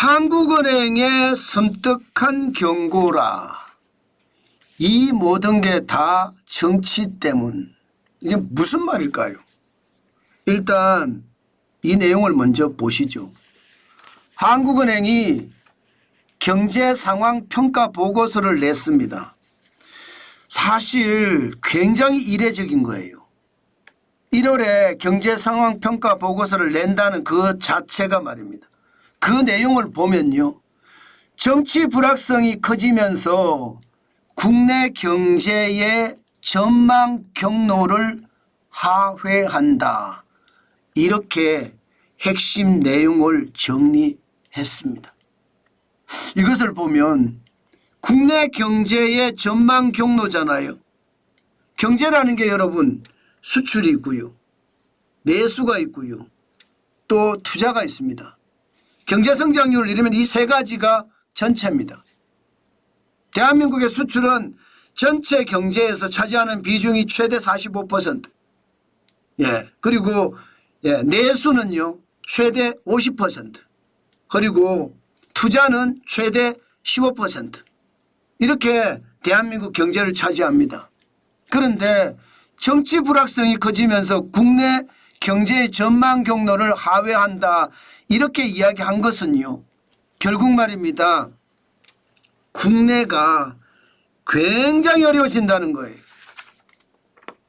한국은행의 섬뜩한 경고라. 이 모든 게 다 정치 때문. 이게 무슨 말일까요? 일단 이 내용을 먼저 보시죠. 한국은행이 경제상황평가 보고서를 냈습니다. 사실 굉장히 이례적인 거예요. 1월에 경제상황평가 보고서를 낸다는 그 자체가 말입니다. 그 내용을 보면요, 정치 불확성이 커지면서 국내 경제의 전망 경로를 하회한다, 이렇게 핵심 내용을 정리했습니다. 이것을 보면 국내 경제의 전망 경로잖아요. 경제라는 게 여러분 수출이 있고요, 내수가 있고요, 또 투자가 있습니다. 경제성장률을 이르면 이 세 가지가 전체입니다. 대한민국의 수출은 전체 경제에서 차지하는 비중이 최대 45%. 그리고 내수는요 최대 50%. 그리고 투자는 최대 15%. 이렇게 대한민국 경제를 차지합니다. 그런데 정치 불확성이 커지면서 국내 경제의 전망 경로를 하회한다, 이렇게 이야기한 것은요, 결국 말입니다, 국내가 굉장히 어려워진다는 거예요.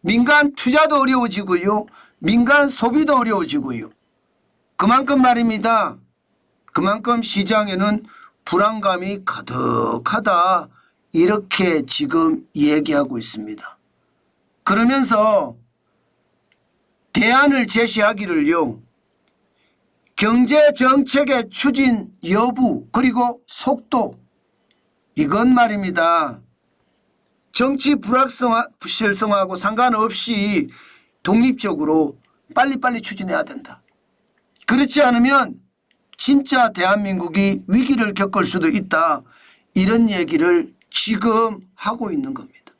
민간 투자도 어려워지고요, 민간 소비도 어려워지고요. 그만큼 말입니다, 그만큼 시장에는 불안감이 가득하다, 이렇게 지금 얘기하고 있습니다. 그러면서 대안을 제시하기를요, 경제정책의 추진 여부 그리고 속도, 이건 말입니다, 정치 불확실성하고 상관없이 독립적으로 빨리빨리 추진해야 된다. 그렇지 않으면 진짜 대한민국이 위기를 겪을 수도 있다, 이런 얘기를 지금 하고 있는 겁니다.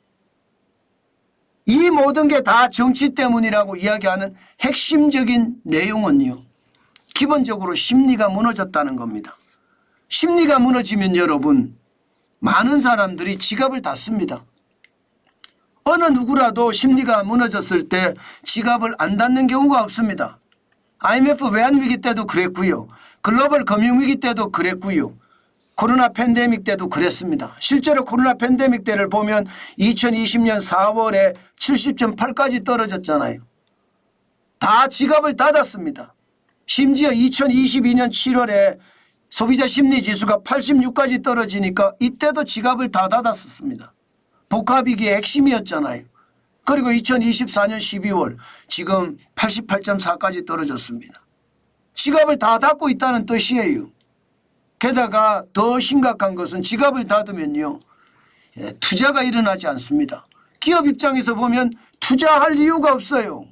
이 모든 게 다 정치 때문이라고 이야기하는 핵심적인 내용은요, 기본적으로 심리가 무너졌다는 겁니다. 심리가 무너지면 여러분, 많은 사람들이 지갑을 닫습니다. 어느 누구라도 심리가 무너졌을 때 지갑을 안 닫는 경우가 없습니다. IMF 외환위기 때도 그랬고요, 글로벌 금융위기 때도 그랬고요, 코로나 팬데믹 때도 그랬습니다. 실제로 코로나 팬데믹 때를 보면 2020년 4월에 70.8까지 떨어졌잖아요. 다 지갑을 닫았습니다. 심지어 2022년 7월에 소비자 심리지수가 86까지 떨어지니까 이때도 지갑을 다 닫았었습니다. 복합위기의 핵심이었잖아요. 그리고 2024년 12월 지금 88.4까지 떨어졌습니다. 지갑을 다 닫고 있다는 뜻이에요. 게다가 더 심각한 것은 지갑을 닫으면요, 투자가 일어나지 않습니다. 기업 입장에서 보면 투자할 이유가 없어요.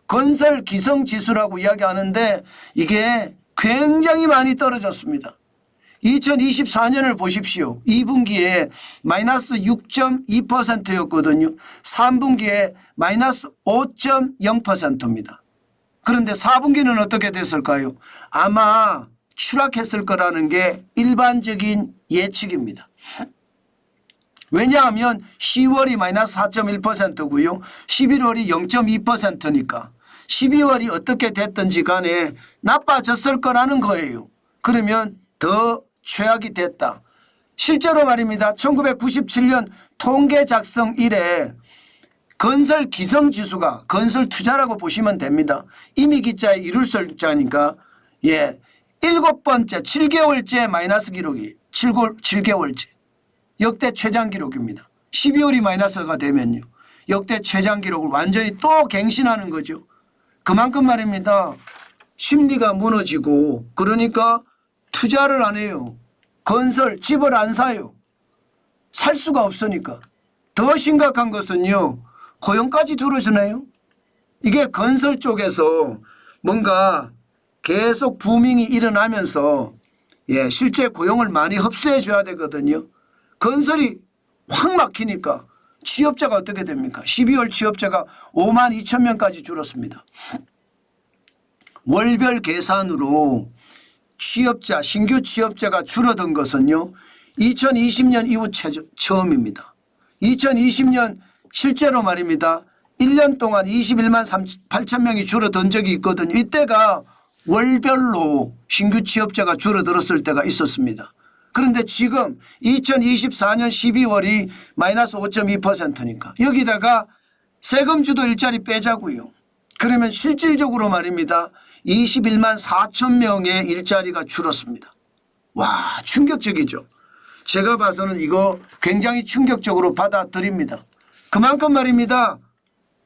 건설 기성지수라고 이야기하는데 이게 굉장히 많이 떨어졌습니다. 2024년을 보십시오. 2분기에 마이너스 6.2%였거든요. 3분기에 마이너스 5.0%입니다. 그런데 4분기는 어떻게 됐을까요? 아마 추락했을 거라는 게 일반적인 예측입니다. 왜냐하면 10월이 마이너스 4.1%고요. 11월이 0.2%니까 12월이 어떻게 됐든지 간에 나빠졌을 거라는 거예요. 그러면 더 최악이 됐다. 실제로 말입니다, 1997년 통계 작성 이래 건설 기성지수가, 건설 투자라고 보시면 됩니다. 임의기자의 이룰설자니까 7번째 7개월째 마이너스 기록이 7개월째 역대 최장 기록입니다. 12월이 마이너스가 되면요, 역대 최장 기록을 완전히 또 갱신하는 거죠. 그만큼 말입니다, 심리가 무너지고, 그러니까 투자를 안 해요. 건설 집을 안 사요. 살 수가 없으니까. 더 심각한 것은요, 고용까지 줄어드네요. 이게 건설 쪽에서 뭔가 계속 부밍이 일어나면서 실제 고용을 많이 흡수해 줘야 되거든요. 건설이 확 막히니까 취업자가 어떻게 됩니까? 12월 취업자가 5만 2천 명까지 줄었습니다. 월별 계산으로 취업자, 신규 취업자가 줄어든 것은요. 2020년 이후 처음입니다. 2020년 실제로 말입니다. 1년 동안 21만 8천 명이 줄어든 적이 있거든요. 이때가 월별로 신규 취업자가 줄어들었을 때가 있었습니다. 그런데 지금 2024년 12월이 마이너스 5.2%니까 여기다가 세금주도 일자리 빼자고요. 그러면 실질적으로 말입니다. 21만 4천 명의 일자리가 줄었습니다. 와, 충격적이죠. 제가 봐서는 이거 굉장히 충격적으로 받아들입니다. 그만큼 말입니다.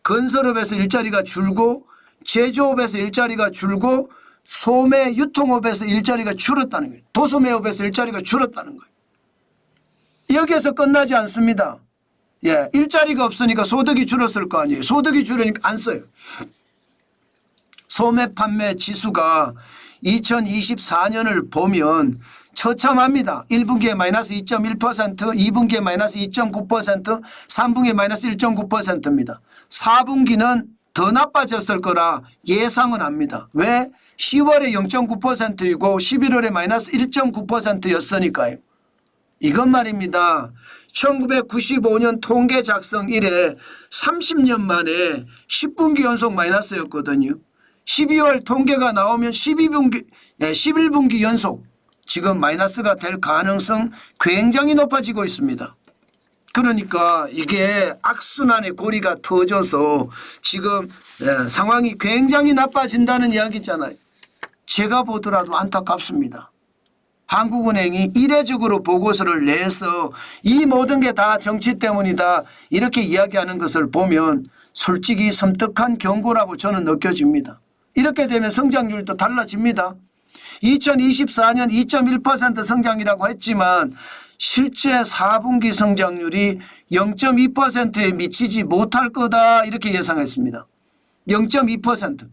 건설업에서 일자리가 줄고 제조업에서 일자리가 줄고 소매 유통업에서 일자리가 줄었다는 거예요. 도소매업에서 일자리가 줄었다는 거예요. 여기에서 끝나지 않습니다. 예, 일자리가 없으니까 소득이 줄었을 거 아니에요. 소득이 줄으니까 안 써요. 소매 판매 지수가 2024년을 보면 처참합니다. 1분기에 마이너스 2.1%, 2분기에 마이너스 2.9%, 3분기에 마이너스 1.9%입니다. 4분기는 더 나빠졌을 거라 예상은 합니다. 왜? 10월에 0.9%이고 11월에 마이너스 1.9%였으니까요. 이건 말입니다. 1995년 통계 작성 이래 30년 만에 10분기 연속 마이너스였거든요. 12월 통계가 나오면 11분기 연속 지금 마이너스가 될 가능성 굉장히 높아지고 있습니다. 그러니까 이게 악순환의 고리가 터져서 지금 상황이 굉장히 나빠진다는 이야기잖아요. 제가 보더라도 안타깝습니다. 한국은행이 이례적으로 보고서를 내서 이 모든 게 다 정치 때문이다 이렇게 이야기하는 것을 보면 솔직히 섬뜩한 경고라고 저는 느껴집니다. 이렇게 되면 성장률도 달라집니다. 2024년 2.1% 성장이라고 했지만 실제 4분기 성장률이 0.2%에 미치지 못할 거다 이렇게 예상했습니다. 0.2%.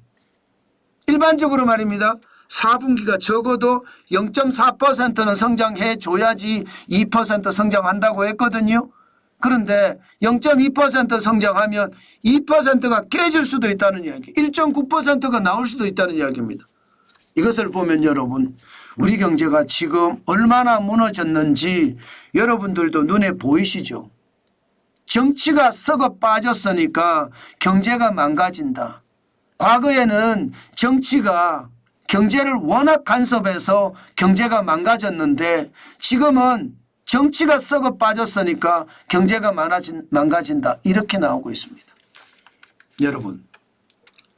일반적으로 말입니다. 4분기가 적어도 0.4%는 성장해 줘야지 2% 성장한다고 했거든요. 그런데 0.2% 성장하면 2%가 깨질 수도 있다는 이야기, 1.9%가 나올 수도 있다는 이야기입니다. 이것을 보면 여러분 우리 경제가 지금 얼마나 무너졌는지 여러분들도 눈에 보이시죠. 정치가 썩어 빠졌으니까 경제가 망가진다. 과거에는 정치가 경제를 워낙 간섭해서 경제가 망가졌는데 지금은 정치가 썩어 빠졌으니까 경제가 망가진다 이렇게 나오고 있습니다. 여러분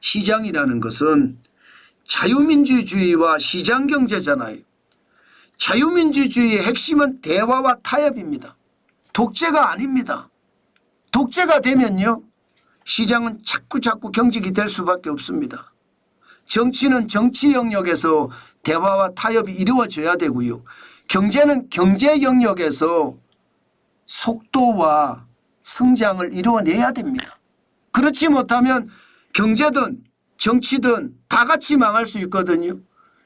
시장이라는 것은 자유민주주의와 시장경제잖아요. 자유민주주의의 핵심은 대화와 타협입니다. 독재가 아닙니다. 독재가 되면요 시장은 자꾸 경직이 될 수밖에 없습니다. 정치는 정치 영역에서 대화와 타협이 이루어져야 되고요. 경제는 경제 영역에서 속도와 성장을 이루어내야 됩니다. 그렇지 못하면 경제든 정치든 다 같이 망할 수 있거든요.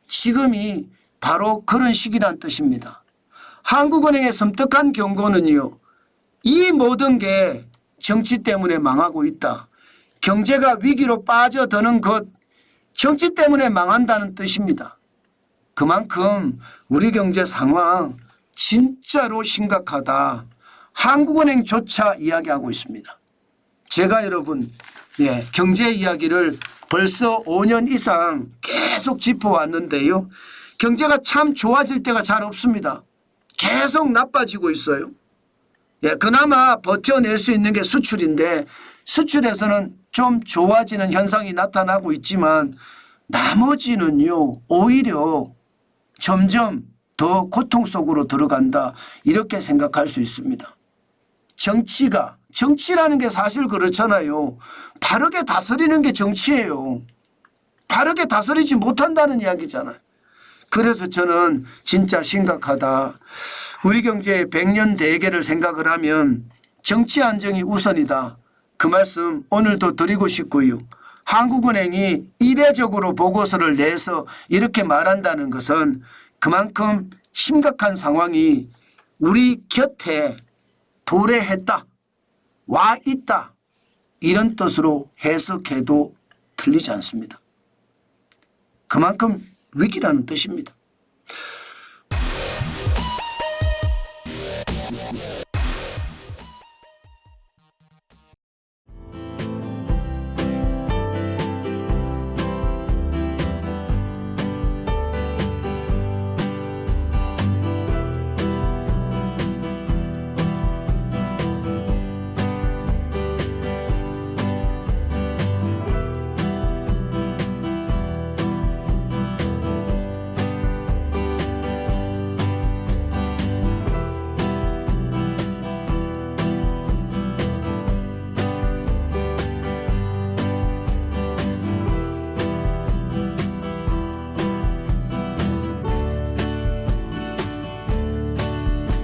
지금이 바로 그런 시기란 뜻입니다. 한국은행의 섬뜩한 경고는요. 이 모든 게 정치 때문에 망하고 있다. 경제가 위기로 빠져드는 것 정치 때문에 망한다는 뜻입니다. 그만큼 우리 경제 상황 진짜로 심각하다. 한국은행조차 이야기하고 있습니다. 제가 여러분 경제 이야기를 벌써 5년 이상 계속 짚어왔는데요. 경제가 참 좋아질 때가 잘 없습니다. 계속 나빠지고 있어요. 그나마 버텨낼 수 있는 게 수출인데 수출에서는 좀 좋아지는 현상이 나타나고 있지만 나머지는요 오히려 점점 더 고통 속으로 들어간다 이렇게 생각할 수 있습니다. 정치라는 게 사실 그렇잖아요. 바르게 다스리는 게 정치예요. 바르게 다스리지 못한다는 이야기잖아요. 그래서 저는 진짜 심각하다. 우리 경제의 100년 대계를 생각을 하면 정치 안정이 우선이다. 그 말씀 오늘도 드리고 싶고요. 한국은행이 이례적으로 보고서를 내서 이렇게 말한다는 것은 그만큼 심각한 상황이 우리 곁에 도래했다. 와 있다. 이런 뜻으로 해석해도 틀리지 않습니다. 그만큼 위기라는 뜻입니다.